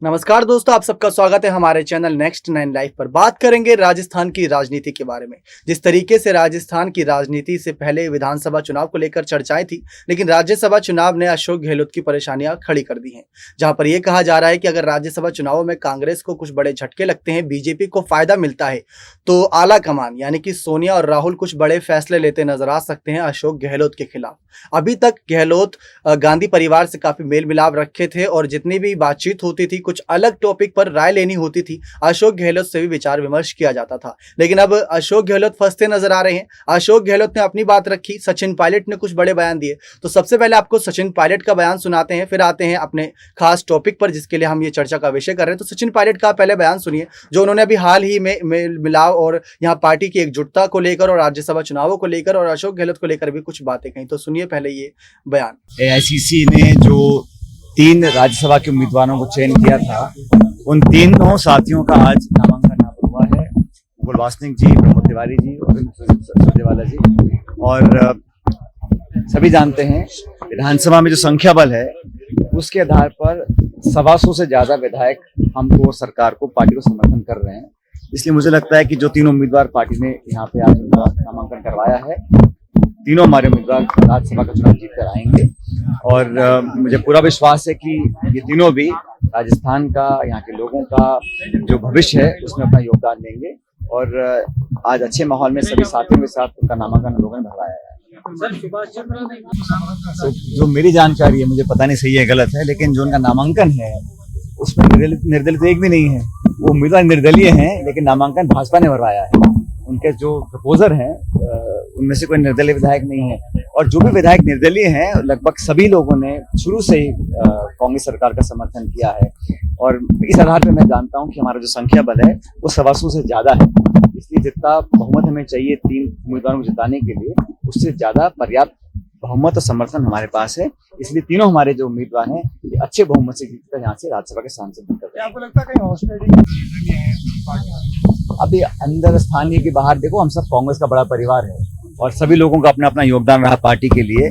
नमस्कार दोस्तों, आप सबका स्वागत है हमारे चैनल नेक्स्ट 9 लाइव पर। बात करेंगे राजस्थान की राजनीति के बारे में। जिस तरीके से राजस्थान की राजनीति से पहले विधानसभा चुनाव को लेकर चर्चाएं थी, लेकिन राज्यसभा चुनाव ने अशोक गहलोत की परेशानियां खड़ी कर दी हैं। जहां पर यह कहा जा रहा है कि अगर राज्यसभा चुनावों में कांग्रेस को कुछ बड़े झटके लगते हैं, बीजेपी को फायदा मिलता है, तो आला कमान यानी कि सोनिया और राहुल कुछ बड़े फैसले लेते नजर आ सकते हैं अशोक गहलोत के खिलाफ। अभी तक गहलोत गांधी परिवार से काफी मेल मिलाप रखे थे और जितनी भी बातचीत होती थी, कुछ अलग टॉपिक पर राय लेनी होती थी, अशोक गहलोत से भी विचार विमर्श किया जाता था। लेकिन अब अशोक गहलोत फंसते नजर आ रहे हैं। अशोक गहलोत ने अपनी बात रखी, सचिन पायलट ने कुछ बड़े बयान दिए। तो सबसे पहले आपको सचिन पायलट का बयान सुनाते हैं, फिर आते हैं अपने खास टॉपिक पर जिसके लिए हम ये चर्चा का विषय कर रहे हैं। तो सचिन पायलट का पहले बयान सुनिए, जो उन्होंने अभी हाल ही में मेल मिलाप और यहाँ पार्टी की एकजुटता को लेकर और राज्यसभा चुनावों को लेकर और अशोक गहलोत को लेकर भी कुछ बातें कही। तो सुनिए पहले ये बयान। एआईसीसी ने जो 3 राज्यसभा के उम्मीदवारों को चयन किया था, उन तीनों साथियों का आज नामांकन यहाँ पर हुआ है। मुकुल वासनिक जी, प्रमोद तिवारी जी और सुरजेवाला जी। और सभी जानते हैं विधानसभा में जो संख्या बल है उसके आधार पर 125 से ज्यादा विधायक हमको, सरकार को, पार्टी को समर्थन कर रहे हैं। इसलिए मुझे लगता है कि जो 3 उम्मीदवार पार्टी ने यहाँ पे आज नामांकन करवाया है, तीनों हमारे उम्मीदवार राज्यसभा का चुनाव जीत कर आएंगे। और मुझे पूरा विश्वास है कि ये तीनों भी राजस्थान का, यहाँ के लोगों का जो भविष्य है उसमें अपना योगदान देंगे। और आज अच्छे माहौल में सभी साथियों के साथ उनका नामांकन लोगों ने भरवाया है। तो जो मेरी जानकारी है, मुझे पता नहीं सही है गलत है, लेकिन जो उनका नामांकन है उसमें निर्दलित एक भी नहीं है। वो उम्मीदवार निर्दलीय हैं, लेकिन नामांकन भाजपा ने भरवाया है। उनके जो प्रपोजर हैं उनमें से कोई निर्दलीय विधायक नहीं है। और जो भी विधायक निर्दलीय हैं, लगभग सभी लोगों ने शुरू से ही कांग्रेस सरकार का समर्थन किया है। और इस आधार पर मैं जानता हूं कि हमारा जो संख्या बल है वो 125 से ज्यादा है। इसलिए जितना बहुमत हमें चाहिए 3 उम्मीदवारों को जिताने के लिए, उससे ज्यादा पर्याप्त बहुमत और समर्थन हमारे पास है। इसलिए तीनों हमारे जो उम्मीदवार हैं ये अच्छे बहुमत से जीतकर यहाँ से राज्यसभा के सांसद बनकर। आपको लगता है कहीं हॉर्स ट्रेडिंग है? अभी अंदर स्थानीय के बाहर देखो, हम सब कांग्रेस का बड़ा परिवार है और सभी लोगों का अपना अपना योगदान रहा पार्टी के लिए।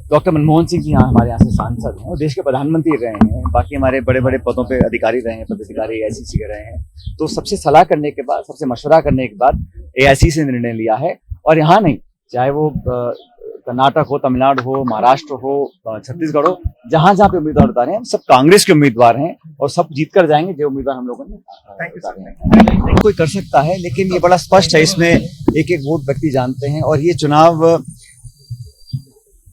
डॉक्टर मनमोहन सिंह जी यहाँ हमारे यहाँ से सांसद हैं और देश के प्रधानमंत्री रहे हैं। बाकी हमारे बड़े बड़े पदों पे अधिकारी रहे हैं, पदाधिकारी एआईसीसी के रहे हैं। तो सबसे सलाह करने के बाद, सबसे मशवरा करने के बाद एआईसीसी ने निर्णय लिया है। और यहाँ नहीं, चाहे वो कर्नाटक हो, तमिलनाडु हो, महाराष्ट्र हो, छत्तीसगढ़ हो, जहां जहां पे उम्मीदवार उतारे हैं सब कांग्रेस के उम्मीदवार हैं और सब जीत कर जाएंगे जो उम्मीदवार हम लोगों ने उतारे हैं। कोई कर सकता है, लेकिन ये बड़ा स्पष्ट है, इसमें एक एक वोट व्यक्ति जानते हैं। और ये चुनाव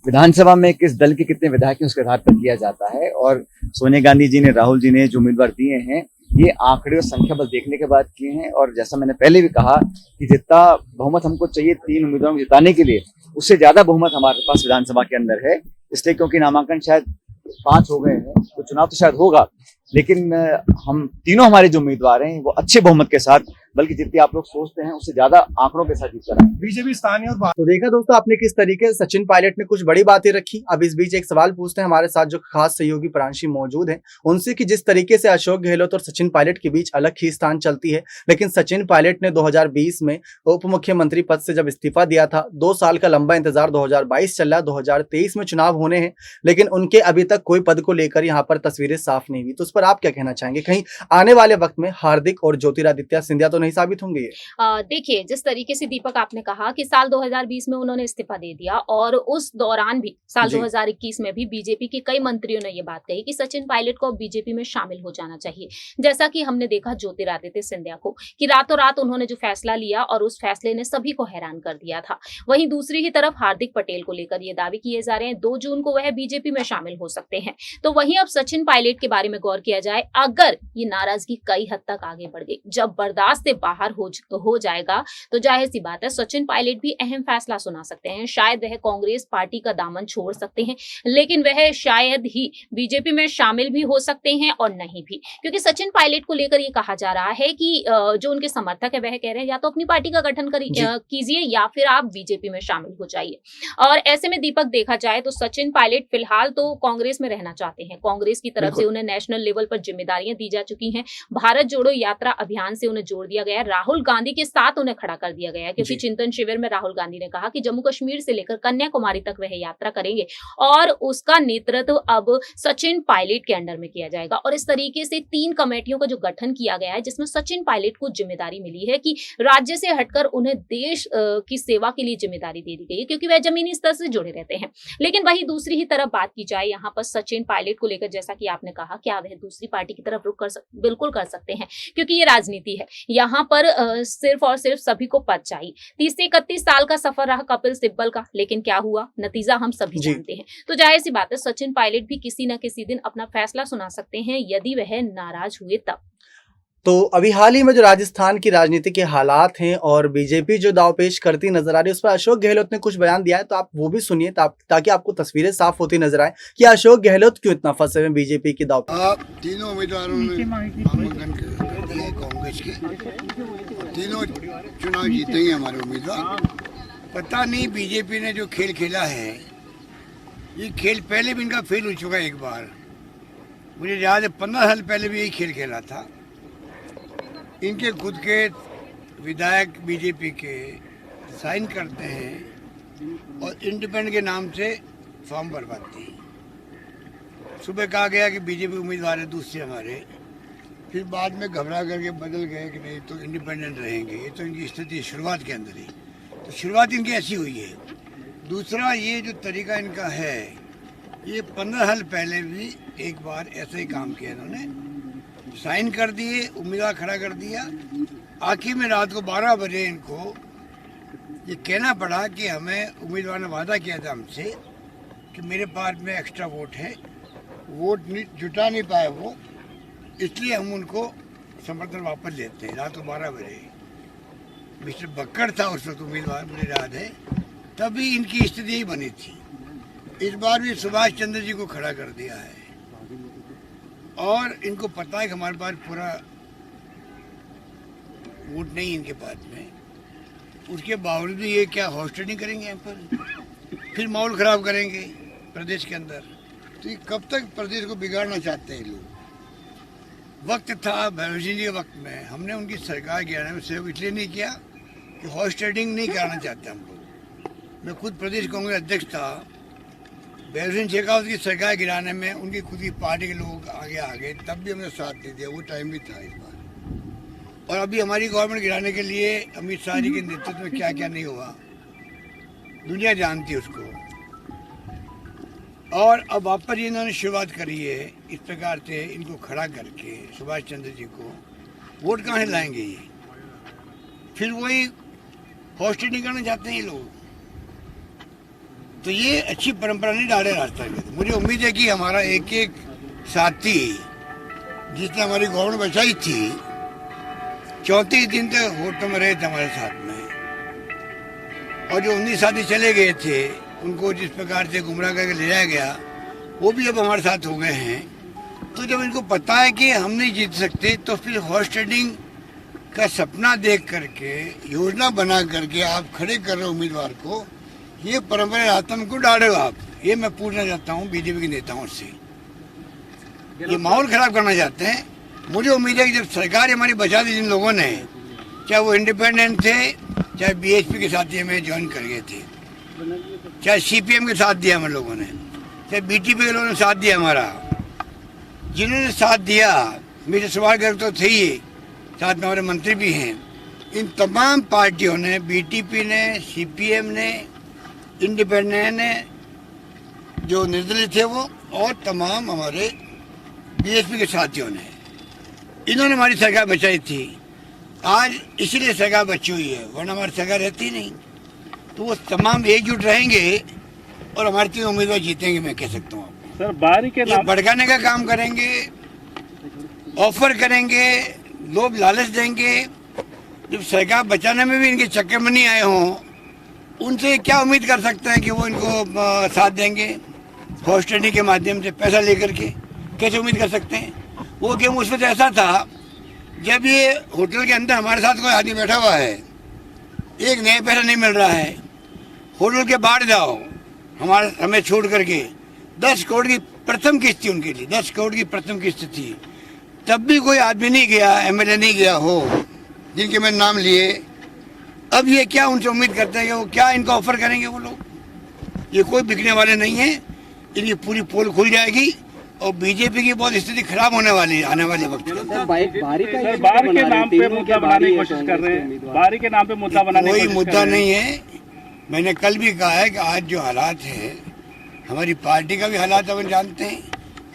विधानसभा में किस दल के कितने विधायक हैं उसके आधार पर किया जाता है। और सोनिया गांधी जी ने, राहुल जी ने जो उम्मीदवार दिए हैं, ये आंकड़े और संख्या बल देखने के बाद किए हैं। और जैसा मैंने पहले भी कहा कि जितना बहुमत हमको चाहिए 3 उम्मीदवारों को जिताने के लिए, उससे ज्यादा बहुमत हमारे पास विधानसभा के अंदर है। इसलिए क्योंकि नामांकन शायद 5 हो गए हैं, तो चुनाव तो शायद होगा, लेकिन हम तीनों हमारे जो उम्मीदवार हैं वो अच्छे बहुमत के साथ, बल्कि जितनी आप लोग सोचते हैं उससे ज्यादा आंकड़ों के साथ जीत कर आए। बीजेपी स्थानीय और तो देखा दोस्तों आपने किस तरीके से सचिन पायलट ने कुछ बड़ी बातें रखी। अब इस बीच एक सवाल पूछते हैं, हमारे साथ जो खास सहयोगी प्रांशी मौजूद हैं उनसे, कि जिस तरीके से अशोक गहलोत और सचिन पायलट के बीच अलग ही स्थान चलती है, लेकिन सचिन पायलट ने 2020 में उप मुख्यमंत्री पद से जब इस्तीफा दिया था, 2 साल का लंबा इंतजार 2022 चल रहा, 2023 में चुनाव होने हैं, लेकिन उनके अभी तक कोई पद को लेकर यहाँ पर तस्वीरें साफ नहीं हुई। तो उस पर आप क्या कहना चाहेंगे? कहीं आने वाले वक्त में हार्दिक और ज्योतिरादित्य सिंधिया तो नहीं साबित होंगे? देखिए, जिस तरीके से दीपक आपने कहा कि साल 2020 में उन्होंने इस्तीफा दे दिया और उस दौरान भी साल 2021 में भी बीजेपी के कई मंत्रियों ने ये बात कही कि सचिन पायलट को बीजेपी में शामिल हो जाना चाहिए। जैसा कि हमने देखा ज्योतिरादित्य सिंधिया को कि रातों रात उन्होंने जो फैसला लिया और उस फैसले ने सभी को हैरान कर दिया था। वहीं दूसरी ही तरफ हार्दिक पटेल को लेकर ये दावे किए जा रहे हैं 2 जून को वह बीजेपी में शामिल हो सकते हैं। तो वहीं अब सचिन पायलट के बारे में गौर किया जाए, अगर ये नाराजगी कई हद तक आगे बढ़ गई, जब बर्दाश्त से बाहर हो जाएगा, तो जाहिर सी बात है सचिन पायलट भी अहम फैसला सुना सकते हैं। शायद वह कांग्रेस पार्टी का दामन छोड़ सकते हैं, लेकिन वह शायद ही बीजेपी में शामिल भी हो सकते हैं और नहीं भी, क्योंकि सचिन पायलट को लेकर ये कहा जा रहा है कि जो उनके समर्थक है वह कह रहे हैं या तो अपनी पार्टी का गठन कीजिए या फिर आप बीजेपी में शामिल हो जाइए। और ऐसे में दीपक देखा जाए तो सचिन पायलट फिलहाल तो कांग्रेस में रहना चाहते हैं। कांग्रेस की तरफ से उन्हें नेशनल लेवल पर जिम्मेदारियां दी जा चुकी हैं। भारत जोड़ो यात्रा अभियान से उन्हें जोड़ दिया गया, राहुल गांधी के साथ उन्हें खड़ा कर दिया गया, क्योंकि जी। चिंतन शिविर में राहुल गांधी ने कहा कि जम्मू कश्मीर से लेकर कन्याकुमारी तक वह यात्रा करेंगे और उसका नेतृत्व अब सचिन पायलट के अंडर में किया जाएगा। और इस तरीके से 3 कमेटियों का जो गठन किया गया है, जिसमें सचिन पायलट को जिम्मेदारी मिली है कि राज्य से हटकर उन्हें देश की सेवा के लिए जिम्मेदारी दे दी गई है, क्योंकि वह जमीनी स्तर से जुड़े रहते हैं। लेकिन वहीं दूसरी ही तरफ बात की जाए यहाँ पर सचिन पायलट को लेकर, जैसा कि आपने कहा, क्या वह दूसरी पार्टी की तरफ रुख बिल्कुल कर सकते हैं, क्योंकि ये राजनीति है। यहाँ पर सिर्फ और सिर्फ सभी को पद चाहिए। 30 से 31 साल का सफर रहा कपिल सिब्बल का, लेकिन क्या हुआ, नतीजा हम सभी जी। जानते हैं। तो जाहिर सी बात है, सचिन पायलट भी किसी न किसी दिन अपना फैसला सुना सकते हैं, यदि वह नाराज हुए तब। तो अभी हाल ही में जो राजस्थान की राजनीति के हालात हैं और बीजेपी जो दांवपेच करती नजर आ रही है, उस पर अशोक गहलोत ने कुछ बयान दिया है, तो आप वो भी सुनिए ताकि आपको तस्वीरें साफ होती नजर आए कि अशोक गहलोत क्यों इतना फंसे हुए बीजेपी की दांव पे। आप तीनों उम्मीदवारों ने नामांकन करते हैं कांग्रेस के, तीनों चुनाव जीतेंगे हमारे उम्मीदवार। पता नहीं बीजेपी ने जो खेल खेला है, ये खेल पहले भी इनका फेल हो चुका है एक बार। मुझे याद है 15 साल पहले भी यही खेल खेला था। इनके खुद के विधायक बीजेपी के साइन करते हैं और इंडिपेंडेंट के नाम से फॉर्म भरवाते हैं। सुबह कहा गया कि बीजेपी उम्मीदवार है दूसरे हमारे, फिर बाद में घबरा करके बदल गए कि नहीं तो इंडिपेंडेंट रहेंगे। ये तो इनकी स्थिति शुरुआत के अंदर ही, तो शुरुआत इनकी ऐसी हुई है। दूसरा, ये जो तरीका इनका है, ये 15 साल पहले भी एक बार ऐसे ही काम किया इन्होंने, साइन कर दिए, उम्मीदवार खड़ा कर दिया। आखिर में रात को 12 बजे इनको ये कहना पड़ा कि हमें उम्मीदवार ने वादा किया था हमसे कि मेरे पास में एक्स्ट्रा वोट है, वोट जुटा नहीं पाए वो, इसलिए हम उनको समर्थन वापस लेते हैं। रात को 12 बजे मिस्टर बक्कड़ था उस वक्त उम्मीदवार, मुझे याद है, तभी इनकी स्थिति यही बनी थी। इस बार भी सुभाष चंद्र जी को खड़ा कर दिया है और इनको पता है कि हमारे पास पूरा वोट नहीं इनके पास में, उसके बावजूद ये क्या हॉस्टेलिंग करेंगे यहाँ पर, फिर माहौल खराब करेंगे प्रदेश के अंदर। तो ये कब तक प्रदेश को बिगाड़ना चाहते हैं लोग। वक्त था भैरव सिंह जी के वक्त में, हमने उनकी सरकार गिराने में सहयोग इसलिए नहीं किया कि हॉस्टेलिंग नहीं कराना चाहते हम लोग। मैं खुद प्रदेश कांग्रेस अध्यक्ष था, भैरव सिंह शेखावत की सरकार गिराने में उनकी खुद की पार्टी के लोग आगे आ गए, तब भी हमने साथ नहीं दिया, वो टाइम भी था इस बार। और अभी हमारी गवर्नमेंट गिराने के लिए अमित शाह जी के नेतृत्व में क्या क्या नहीं हुआ, दुनिया जानती है उसको। और अब वापस इन्होंने शुरुआत करी है इस प्रकार से, इनको खड़ा करके सुभाष चंद्र जी को वोट कहाँ से लाएंगे ये, फिर वही हॉस्टेलिंग करना चाहते हैं ये लोग। तो ये अच्छी परंपरा नहीं डाले राजस्थान में। मुझे उम्मीद है कि हमारा एक एक साथी जिसने हमारी गवर्नमेंट बचाई थी, 34 दिन तक होटल में रहे थे हमारे साथ में, और जो 19 साथी चले गए थे उनको जिस प्रकार से गुमराह करके ले जाया गया, वो भी अब हमारे साथ हो गए हैं। तो जब इनको पता है कि हम नहीं जीत सकते, तो फिर हॉस्टेलिंग का सपना देख करके, योजना बना करके आप खड़े कर रहे हो उम्मीदवार को, ये परंपरा राजस्थान को डाल रहे हो आप। ये मैं पूछना चाहता हूँ बीजेपी के नेताओं से, ये माहौल खराब करना चाहते हैं। मुझे उम्मीद है कि जब सरकार हमारी बचा दी जिन लोगों ने, चाहे वो इंडिपेंडेंट थे, चाहे बीएसपी के साथ हमें ज्वाइन कर गए थे, चाहे सीपीएम के साथ दिया हम लोगों ने, चाहे बीटीपी के लोगों ने साथ दिया हमारा, जिन्होंने साथ दिया, मेरे सवाल कर तो थे ही, साथ में हमारे मंत्री भी हैं, इन तमाम पार्टियों ने, बीटीपी ने, सीपीएम ने, इंडिपेंडेंट ने, जो निर्दलीय थे वो, और तमाम हमारे बीएसपी के साथियों ने, इन्होंने हमारी सरकार बचाई थी। आज इसीलिए सरकार बची हुई है, वरना हमारी सरकार रहती नहीं। तो वो तमाम एकजुट रहेंगे और हमारे 3 उम्मीदवार जीतेंगे, मैं कह सकता हूँ आपको। सर बारी के ये भड़काने का काम करेंगे, ऑफर करेंगे, लोग लालच देंगे। जब सरकार बचाने में भी इनके चक्कर में नहीं आए हों, उनसे क्या उम्मीद कर सकते हैं कि वो इनको साथ देंगे हॉस्टेलिंग के माध्यम से पैसा लेकर के? कैसे उम्मीद कर सकते हैं? वो गेम उस वक्त ऐसा था जब ये होटल के अंदर हमारे साथ कोई आदमी बैठा हुआ है, एक नया पैसा नहीं मिल रहा है, होटल के बाहर जाओ हमें छोड़ करके, 10 करोड़ की प्रथम किस्त थी उनके लिए, 10 करोड़ की प्रथम किस्त थी, तब भी कोई आदमी नहीं गया, एमएलए नहीं गया हो, जिनके मैंने नाम लिए। अब ये क्या उनसे उम्मीद करते हैं कि वो क्या इनको ऑफर करेंगे वो लोग? ये कोई बिकने वाले नहीं है। इनकी पूरी पोल खुल जाएगी और बीजेपी की बहुत स्थिति खराब होने वाली है आने वाले वक्त में। बारी के नाम पे मुद्दा बनाने की कोशिश कर रहे हैं। बारी के नाम पे मुद्दा बनाने की कोई कोशिश मुद्दा कर रहे हैं। नहीं है। मैंने कल भी कहा है कि आज जो हालात है, हमारी पार्टी का भी हालात अपन जानते हैं।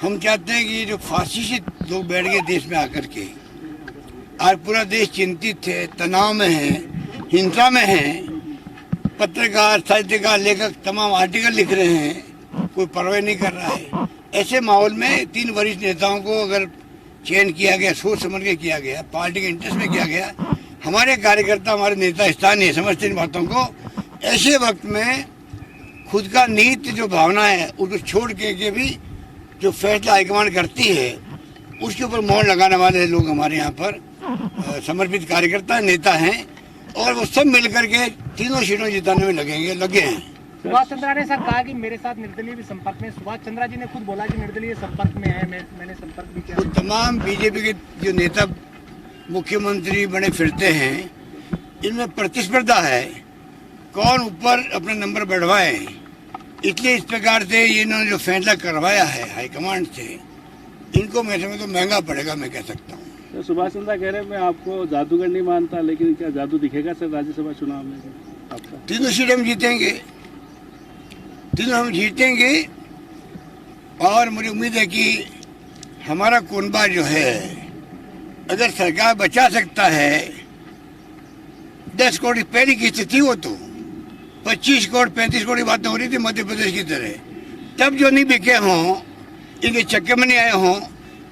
हम चाहते हैं कि ये जो फांसी से लोग बैठ गए देश में आकर के, आज पूरा देश चिंतित है, तनाव में है, हिंसा में है। पत्रकार, साहित्यकार, लेखक तमाम आर्टिकल लिख रहे हैं, कोई परवाह नहीं कर रहा है। ऐसे माहौल में 3 वरिष्ठ नेताओं को अगर चयन किया गया, सोच समझ के किया गया, पार्टी के इंटरेस्ट में किया गया, हमारे कार्यकर्ता, हमारे नेता स्थानीय समझते इन बातों को। ऐसे वक्त में खुद का नीति जो भावना है उसको छोड़ के भी जो फैसला हाईकमान करती है उसके ऊपर मोहर लगाने वाले लोग हमारे यहाँ पर समर्पित कार्यकर्ता नेता हैं और वो सब मिलकर के तीनों सीटों जिताने में लगे हैं। सुभाष चंद्रा ने सर कहा कि मेरे साथ निर्दलीय भी संपर्क में। सुभाष चंद्रा जी ने खुद बोला कि निर्दलीय संपर्क में है, मैंने संपर्क भी किया। तो तमाम बीजेपी के जो नेता मुख्यमंत्री बने फिरते हैं, इनमें प्रतिस्पर्धा है, कौन ऊपर अपने नंबर बढ़वाए। इसलिए इस प्रकार से इन्होंने जो फैसला करवाया है हाईकमांड से, इनको मैं समझता हूं महंगा पड़ेगा, मैं कह सकता हूँ। तो सुभाष चंद्रा कह रहे हैं मैं आपको जादूगर नहीं मानता, लेकिन क्या जादू दिखेगा सर राज्यसभा चुनाव में आपका? तीनों सीटें हम जीतेंगे, तीनों हम जीतेंगे। और मुझे उम्मीद है कि हमारा कुनबा जो है, अगर सरकार बचा सकता है 10 करोड़ पहली किस्त थी, वो तो 25 करोड़ 35 करोड़ की बात हो रही थी मध्य प्रदेश की तरह, तब जो नहीं बिके हों, इनके चक्कर में नहीं आए हों,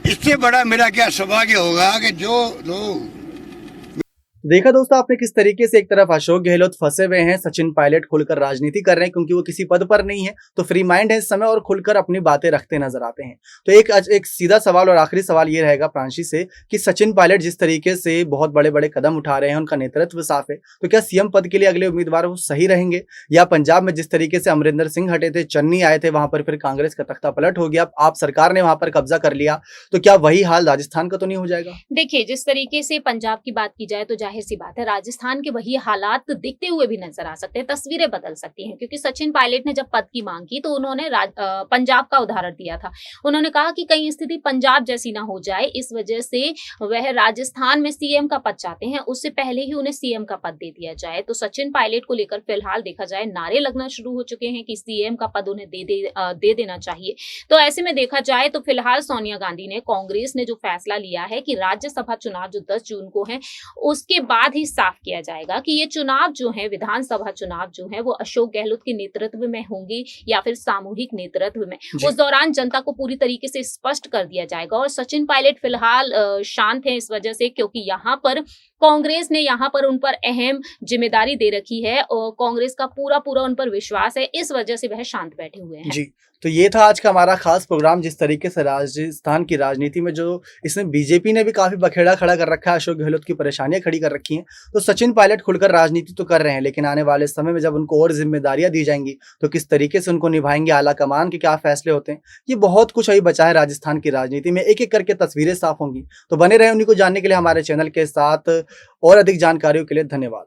इससे बड़ा मेरा क्या सौभाग्य होगा कि जो लोग। देखा दोस्तों आपने किस तरीके से एक तरफ अशोक गहलोत फंसे हुए हैं, सचिन पायलट खुलकर राजनीति कर रहे हैं क्योंकि वो किसी पद पर नहीं है, तो फ्री माइंड है इस समय और खुलकर अपनी बातें रखते नजर आते हैं। तो एक सीधा सवाल और आखिरी सवाल ये रहेगा प्रांशी से कि सचिन पायलट जिस तरीके से बहुत बड़े बड़े कदम उठा रहे हैं, उनका नेतृत्व साफ है, तो क्या सीएम पद के लिए अगले उम्मीदवार वो सही रहेंगे? या पंजाब में जिस तरीके से अमरिंदर सिंह हटे थे, चन्नी आए थे, वहां पर फिर कांग्रेस का तख्ता पलट हो गया, आप सरकार ने वहां पर कब्जा कर लिया, तो क्या वही हाल राजस्थान का तो नहीं हो जाएगा? देखिए, जिस तरीके से पंजाब की बात की जाए तो जाहिर सी बात है राजस्थान के वही हालात दिखते हुए भी नजर आ सकते हैं, तस्वीरें बदल सकती हैं। क्योंकि सचिन पायलट ने जब पद की मांग की तो उन्होंने पंजाब का उदाहरण दिया था। उन्होंने कहा कि कहीं स्थिति पंजाब जैसी ना हो जाए, इस वजह से वह राजस्थान में सीएम का पद चाहते हैं, उससे पहले ही उन्हें सीएम का पद दे दिया जाए। तो सचिन पायलट को लेकर फिलहाल देखा जाए नारे लगना शुरू हो चुके हैं कि सीएम का पद उन्हें दे देना चाहिए। तो ऐसे में देखा जाए तो फिलहाल सोनिया गांधी ने, कांग्रेस ने जो फैसला लिया है कि राज्यसभा चुनाव जो 10 जून को है, उसके बाद ही साफ किया जाएगा कि ये चुनाव जो है, विधानसभा चुनाव जो है, वो अशोक गहलोत के नेतृत्व में होंगे या फिर सामूहिक नेतृत्व में। उस दौरान जनता को पूरी तरीके से स्पष्ट कर दिया जाएगा। और सचिन पायलट फिलहाल शांत है इस वजह से क्योंकि यहाँ पर कांग्रेस ने यहाँ पर उन पर अहम जिम्मेदारी दे रखी है और कांग्रेस का पूरा उन पर विश्वास है, इस वजह से वह शांत बैठे हुए हैं। जी, तो ये था आज का हमारा खास प्रोग्राम। जिस तरीके से राजस्थान की राजनीति में जो इसमें बीजेपी ने भी काफी बखेड़ा खड़ा कर रखा है, अशोक गहलोत की परेशानियां खड़ी कर रखी हैं, तो सचिन पायलट खुलकर राजनीति तो कर रहे हैं, लेकिन आने वाले समय में जब उनको और जिम्मेदारियां दी जाएंगी तो किस तरीके से उनको निभाएंगे, आला कमान के क्या फैसले होते हैं, ये बहुत कुछ अभी बचा है राजस्थान की राजनीति में। एक एक करके तस्वीरें साफ होंगी, तो बने रहे उन्हीं को जानने के लिए हमारे चैनल के साथ। और अधिक जानकारियों के लिए धन्यवाद।